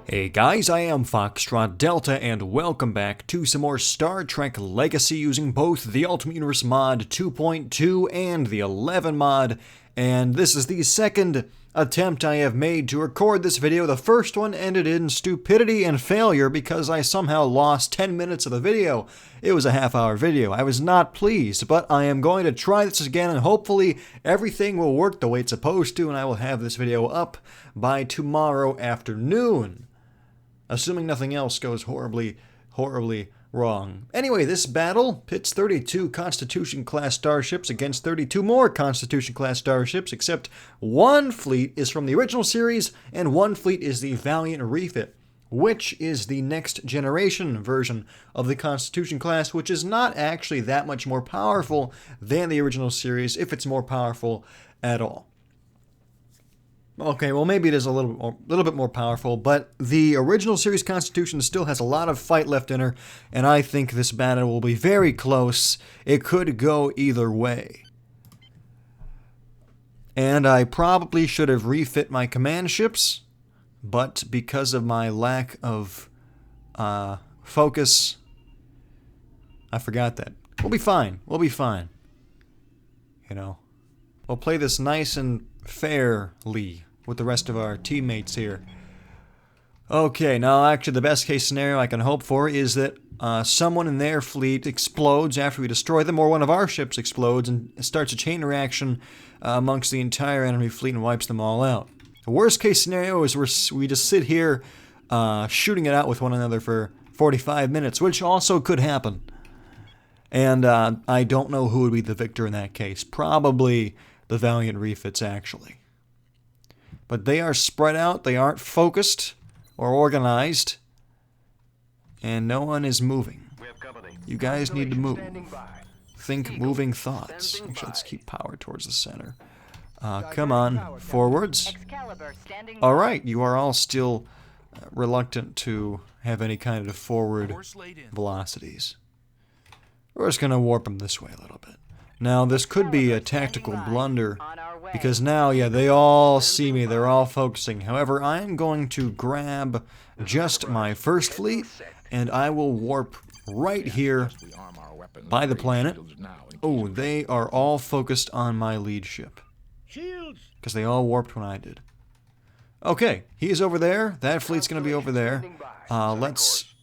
Hey guys, I am Foxtrot Delta, and welcome back to some more Star Trek Legacy using both the Ultimate Universe mod 2.2 and the 11 mod, and this is the second attempt I have made to record this video. The first one ended in stupidity and failure because I somehow lost 10 minutes of the video. It was a half-hour video. I was not pleased, but I am going to try this again, and hopefully everything will work the way it's supposed to, and I will have this video up by tomorrow afternoon. Assuming nothing else goes horribly wrong. Anyway, this battle pits 32 Constitution-class starships against 32 more Constitution-class starships, except one fleet is from the original series, and one fleet is the Valiant refit, which is the next generation version of the Constitution class, which is not actually that much more powerful than the original series, if it's more powerful at all. Okay, well maybe it is a little bit more powerful, but the original series Constitution still has a lot of fight left in her, and I think this battle will be very close. It could go either way. And I probably should have refit my command ships, but because of my lack of focus, I forgot that. We'll be fine. We'll be fine. You know, we'll play this nice and fairly with the rest of our teammates here. Okay, now actually the best case scenario I can hope for is that someone in their fleet explodes after we destroy them, or one of our ships explodes and starts a chain reaction amongst the entire enemy fleet and wipes them all out. The worst case scenario is we just sit here shooting it out with one another for 45 minutes, which also could happen. And I don't know who would be the victor in that case. Probably the Valiant refits, actually. But they are spread out, they aren't focused or organized, and no one is moving. You guys need to move. Think moving thoughts. Actually, let's keep power towards the center. Come on, forwards. Alright, you are all still reluctant to have any kind of forward velocities. We're just going to warp them this way a little bit. Now, this could be a tactical blunder, because now, yeah, they all see me, they're all focusing. However, I am going to grab just my first fleet, and I will warp right here by the planet. Oh, they are all focused on my lead ship, because they all warped when I did. Okay, he's over there, that fleet's going to be over there. Let's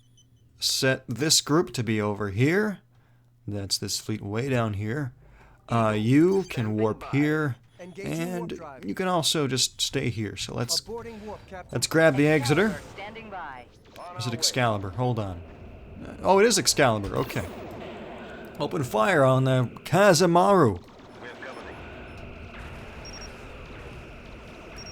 set this group to be over here. That's this fleet way down here. You can warp here, and you can also just stay here. So let's grab the Exeter. Is it Excalibur? Hold on. Oh, it is Excalibur. Okay. Open fire on the Kazamaru.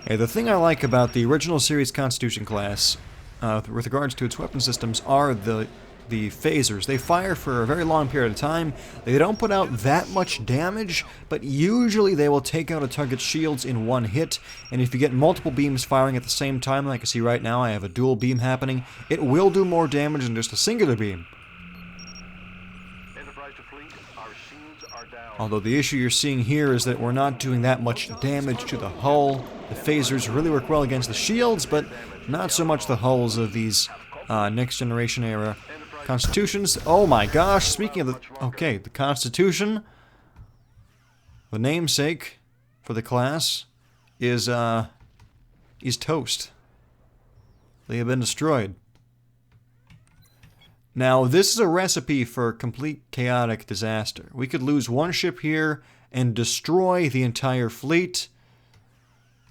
Hey, the thing I like about the original series Constitution class, with regards to its weapon systems, are the phasers. They fire for a very long period of time. They don't put out that much damage, but usually they will take out a target's shields in one hit, and if you get multiple beams firing at the same time, like I see right now, I have a dual beam happening, it will do more damage than just a singular beam. Although the issue you're seeing here is that we're not doing that much damage to the hull. The phasers really work well against the shields, but not so much the hulls of these next generation era Constitutions. Oh my gosh, speaking of the... Okay, the Constitution, the namesake for the class, is toast. They have been destroyed. Now, this is a recipe for complete chaotic disaster. We could lose one ship here and destroy the entire fleet.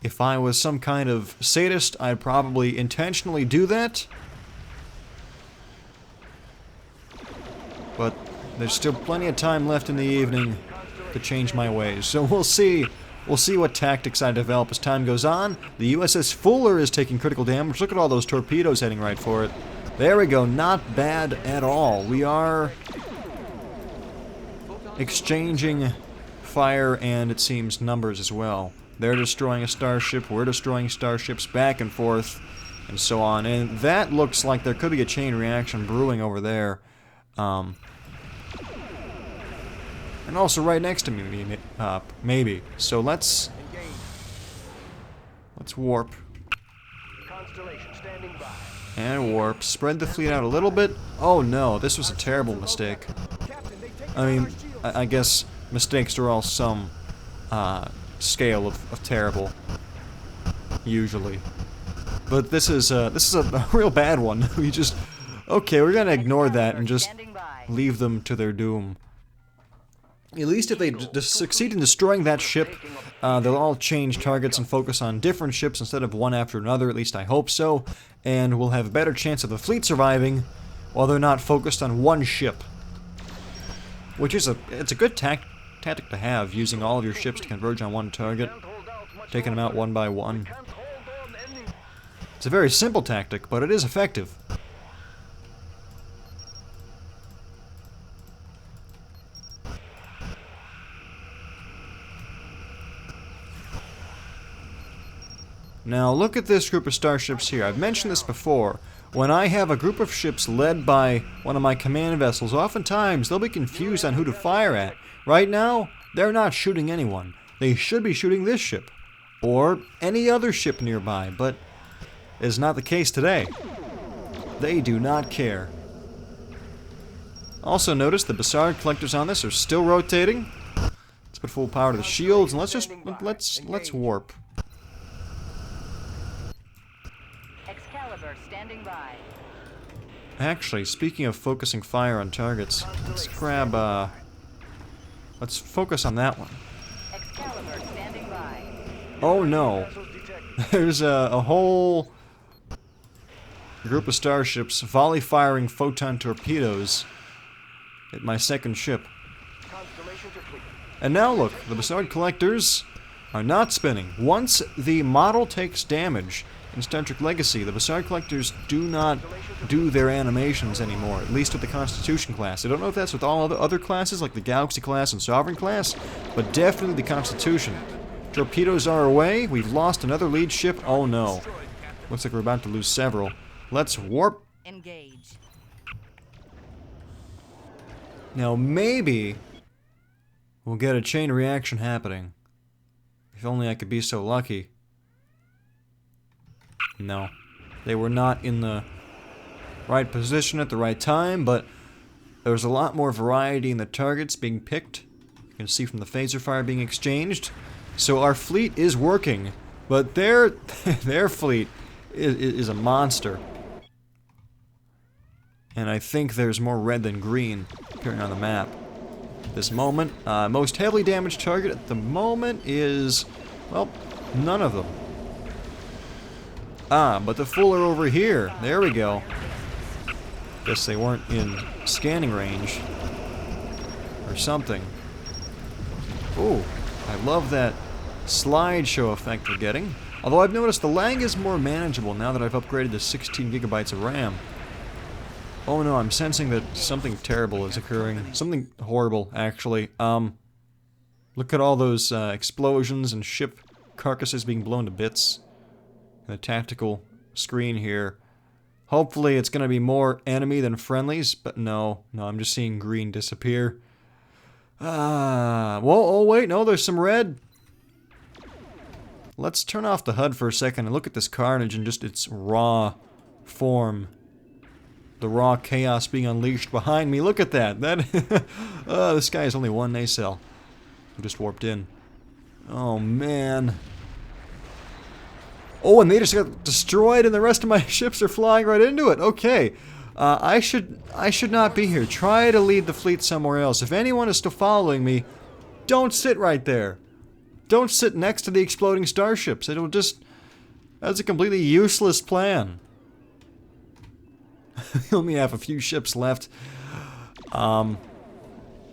If I was some kind of sadist, I'd probably intentionally do that. But there's still plenty of time left in the evening to change my ways. So we'll see what tactics I develop as time goes on. The USS Fuller is taking critical damage. Look at all those torpedoes heading right for it. There we go. Not bad at all. We are exchanging fire and, it seems, numbers as well. They're destroying a starship. We're destroying starships back and forth and so on. And that looks like there could be a chain reaction brewing over there. And also right next to me, maybe. So let's warp. And warp. Spread the fleet out a little bit. Oh no, this was a terrible mistake. I mean, I guess mistakes are all some scale of terrible, usually. But this is a real bad one. We just, okay, we're gonna ignore that and just leave them to their doom. At least if they succeed in destroying that ship, they'll all change targets and focus on different ships instead of one after another. At least I hope so. And we'll have a better chance of the fleet surviving while they're not focused on one ship. Which is it's a good tactic to have, using all of your ships to converge on one target, taking them out one by one. It's a very simple tactic, but it is effective. Now look at this group of starships here. I've mentioned this before. When I have a group of ships led by one of my command vessels, oftentimes they'll be confused on who to fire at. Right now, they're not shooting anyone. They should be shooting this ship, or any other ship nearby, but it's not the case today. They do not care. Also notice the Bassard collectors on this are still rotating. Let's put full power to the shields, and let's warp. Standing by. Actually, speaking of focusing fire on targets, let's grab, let's focus on that one. Excalibur standing by. Oh no. There's a whole group of starships volley-firing photon torpedoes at my second ship. And now look, the Bassard collectors are not spinning. Once the model takes damage in Star Trek Legacy, the Bassard collectors do not do their animations anymore, at least with the Constitution class. I don't know if that's with all other classes, like the Galaxy class and Sovereign class, but definitely the Constitution. Torpedoes are away. We've lost another lead ship. Oh no. Looks like we're about to lose several. Let's warp. Engage. Now maybe we'll get a chain reaction happening. If only I could be so lucky. No. They were not in the right position at the right time, but there was a lot more variety in the targets being picked. You can see from the phaser fire being exchanged. So our fleet is working, but their fleet is a monster. And I think there's more red than green appearing on the map. At this moment, most heavily damaged target at the moment is, well, none of them. Ah, but the full are over here. There we go. Guess they weren't in scanning range. Or something. Ooh, I love that slideshow effect we're getting. Although I've noticed the lag is more manageable now that I've upgraded to 16 gigabytes of RAM. Oh no, I'm sensing that something terrible is occurring. Something horrible, actually. Look at all those explosions and ship carcasses being blown to bits. The tactical screen here. Hopefully it's going to be more enemy than friendlies, but no, I'm just seeing green disappear. Whoa, oh wait, no, there's some red. Let's turn off the HUD for a second and look at this carnage in just its raw form. The raw chaos being unleashed behind me. Look at that. This guy is only one nacelle. I just warped in. Oh man. Oh, and they just got destroyed, and the rest of my ships are flying right into it. Okay, I should not be here. Try to lead the fleet somewhere else. If anyone is still following me, don't sit right there. Don't sit next to the exploding starships. It'll just... That's a completely useless plan. We only have a few ships left. I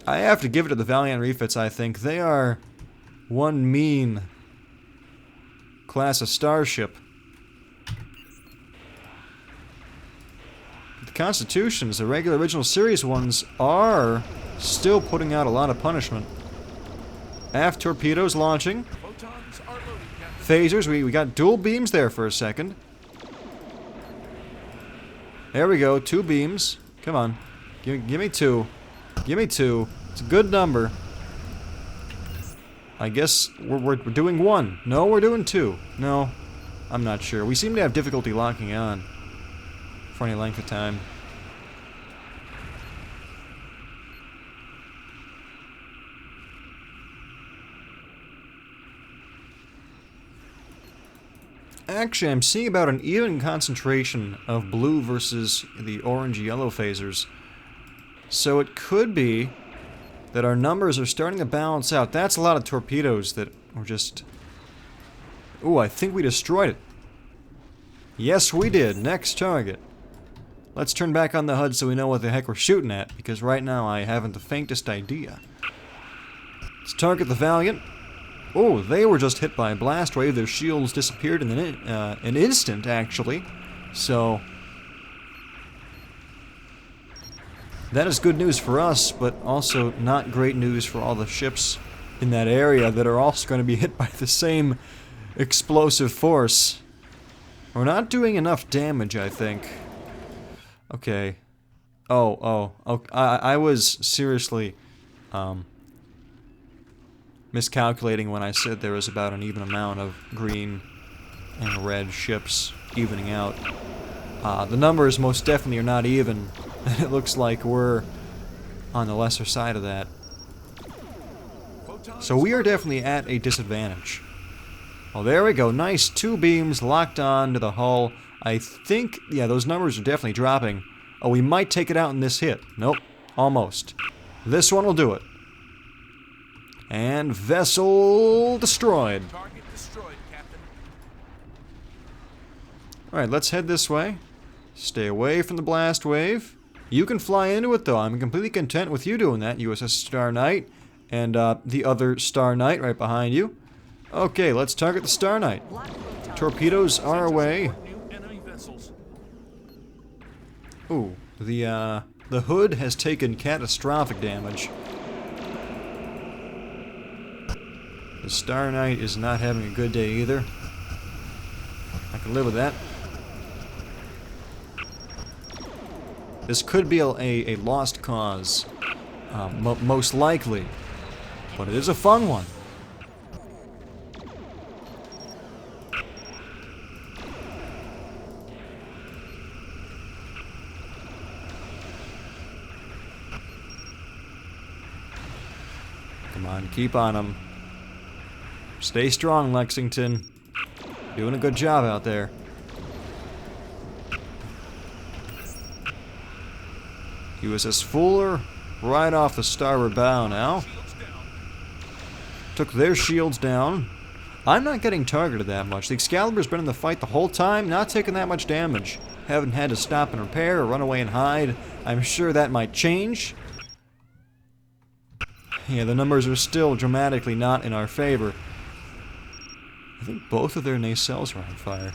have to give it to the Valiant Refits, I think. They are one mean class of starship. The Constitutions, the regular original series ones, are still putting out a lot of punishment. Aft torpedoes launching. Phasers, we got dual beams there for a second. There we go, 2 beams. Come on. Give me 2. Give me 2. It's a good number. I guess we're doing 1. No, we're doing 2. No. I'm not sure. We seem to have difficulty locking on for any length of time. Actually, I'm seeing about an even concentration of blue versus the orange-yellow phasers. So it could be that our numbers are starting to balance out. That's a lot of torpedoes that were just... Ooh, I think we destroyed it. Yes, we did. Next target. Let's turn back on the HUD so we know what the heck we're shooting at, because right now I haven't the faintest idea. Let's target the Valiant. Oh, they were just hit by a blast wave. Their shields disappeared in an instant, actually. So... that is good news for us, but also not great news for all the ships in that area that are also going to be hit by the same explosive force. We're not doing enough damage, I think. Okay. Oh, I was seriously miscalculating when I said there was about an even amount of green and red ships evening out. The numbers most definitely are not even. It looks like we're on the lesser side of that. So we are definitely at a disadvantage. Oh, there we go. Nice. 2 beams locked on to the hull. I think, yeah, those numbers are definitely dropping. Oh, we might take it out in this hit. Nope. Almost. This one will do it. And vessel destroyed. Target destroyed, Captain. Alright, let's head this way. Stay away from the blast wave. You can fly into it, though. I'm completely content with you doing that, USS Star Knight. And the other Star Knight right behind you. Okay, let's target the Star Knight. Torpedoes are away. New enemy vessels. Ooh, the hood has taken catastrophic damage. The Star Knight is not having a good day either. I can live with that. This could be a lost cause, most likely, but it is a fun one. Come on, keep on them. Stay strong, Lexington. Doing a good job out there. USS Fuller, right off the starboard bow now. Took their shields down. I'm not getting targeted that much. The Excalibur's been in the fight the whole time, not taking that much damage. Haven't had to stop and repair or run away and hide. I'm sure that might change. Yeah, the numbers are still dramatically not in our favor. I think both of their nacelles are on fire.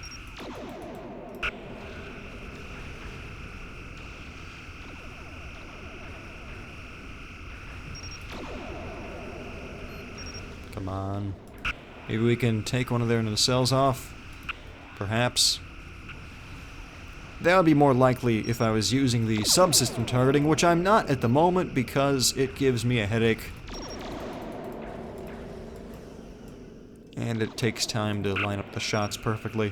Come on. Maybe we can take one of their nacelles off? Perhaps. That would be more likely if I was using the subsystem targeting, which I'm not at the moment because it gives me a headache. And it takes time to line up the shots perfectly.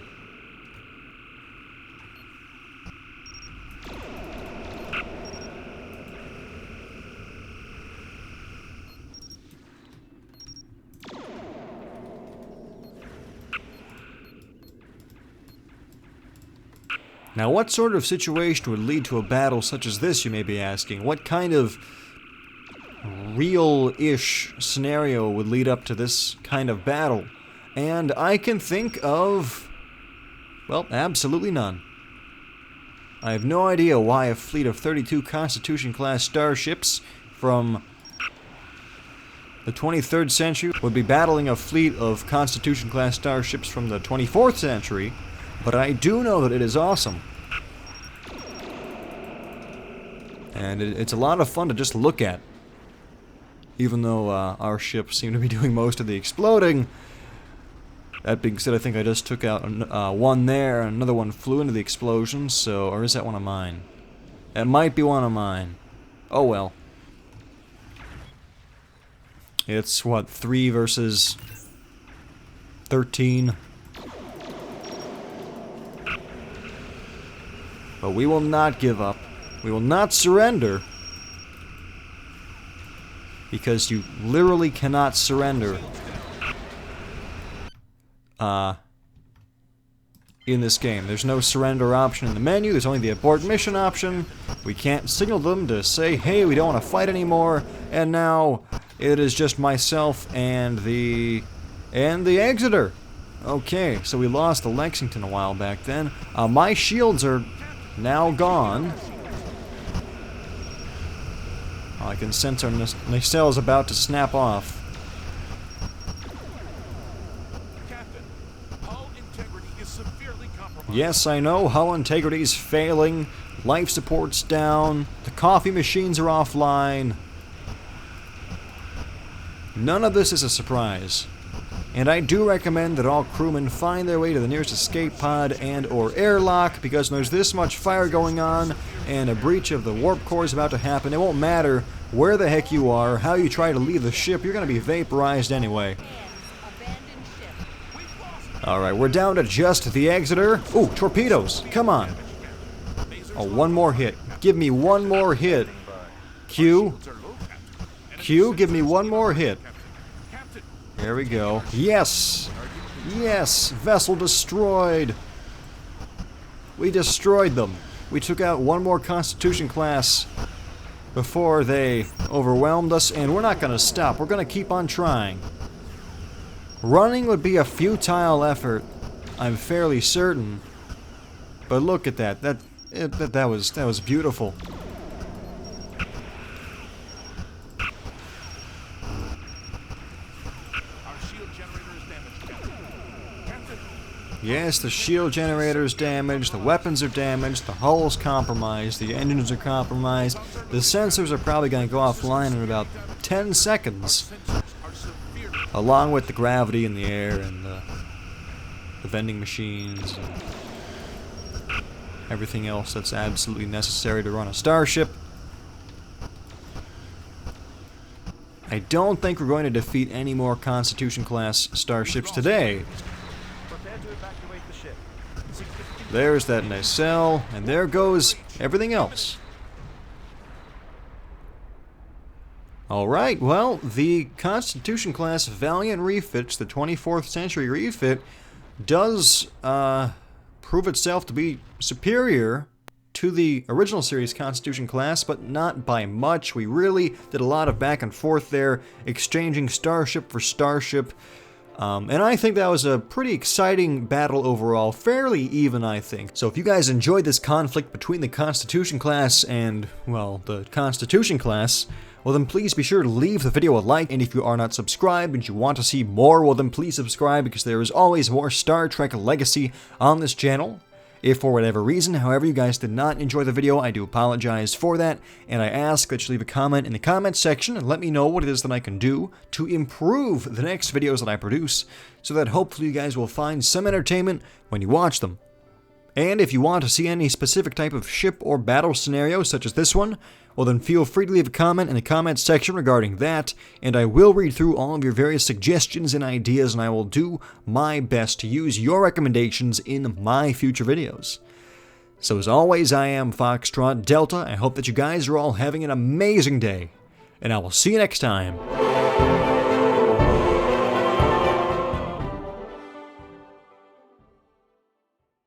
Now, what sort of situation would lead to a battle such as this, you may be asking? What kind of real-ish scenario would lead up to this kind of battle? And I can think of, well, absolutely none. I have no idea why a fleet of 32 Constitution-class starships from the 23rd century would be battling a fleet of Constitution-class starships from the 24th century, but I do know that it is awesome. And it's a lot of fun to just look at. Even though our ships seem to be doing most of the exploding. That being said, I think I just took out one there, and another one flew into the explosion, so... Or is that one of mine? It might be one of mine. Oh well. It's, what, 3 versus 13? But we will not give up. We will not surrender. Because you literally cannot surrender. In this game. There's no surrender option in the menu. There's only the abort mission option. We can't signal them to say, hey, we don't want to fight anymore. And now it is just myself and the Exeter. Okay, so we lost the Lexington a while back then. My shields are now gone. I can sense our nacelle is about to snap off. Captain, hull integrity is severely compromised. Yes, I know, hull integrity is failing, life support's down, the coffee machines are offline. None of this is a surprise. And I do recommend that all crewmen find their way to the nearest escape pod and or airlock, because when there's this much fire going on and a breach of the warp core is about to happen, it won't matter where the heck you are, how you try to leave the ship, you're going to be vaporized anyway. Abandoned ship. Alright, we're down to just the Exeter. Ooh, torpedoes, come on. Oh, one more hit. Give me one more hit. Q. Q, give me one more hit. There we go. Yes! Yes! Vessel destroyed! We destroyed them. We took out one more Constitution class before they overwhelmed us, and we're not going to stop. We're going to keep on trying. Running would be a futile effort, I'm fairly certain. But look at that. That was beautiful. Yes, the shield generator is damaged, the weapons are damaged, the hull's compromised, the engines are compromised, the sensors are probably going to go offline in about 10 seconds. Along with the gravity in the air and the vending machines and everything else that's absolutely necessary to run a starship. I don't think we're going to defeat any more Constitution-class starships today. There's that nacelle, and there goes everything else. Alright, well, the Constitution-class Valiant refits, the 24th century refit, does prove itself to be superior to the original series Constitution class, but not by much. We really did a lot of back and forth there, exchanging starship for starship. And I think that was a pretty exciting battle overall, fairly even, I think. So if you guys enjoyed this conflict between the Constitution class and, well, the Constitution class, well then please be sure to leave the video a like, and if you are not subscribed and you want to see more, well then please subscribe, because there is always more Star Trek Legacy on this channel. If for whatever reason, however, you guys did not enjoy the video, I do apologize for that, and I ask that you leave a comment in the comments section and let me know what it is that I can do to improve the next videos that I produce, so that hopefully you guys will find some entertainment when you watch them. And if you want to see any specific type of ship or battle scenario such as this one, well then feel free to leave a comment in the comments section regarding that, and I will read through all of your various suggestions and ideas, and I will do my best to use your recommendations in my future videos. So as always, I am Foxtrot Delta. I hope that you guys are all having an amazing day, and I will see you next time.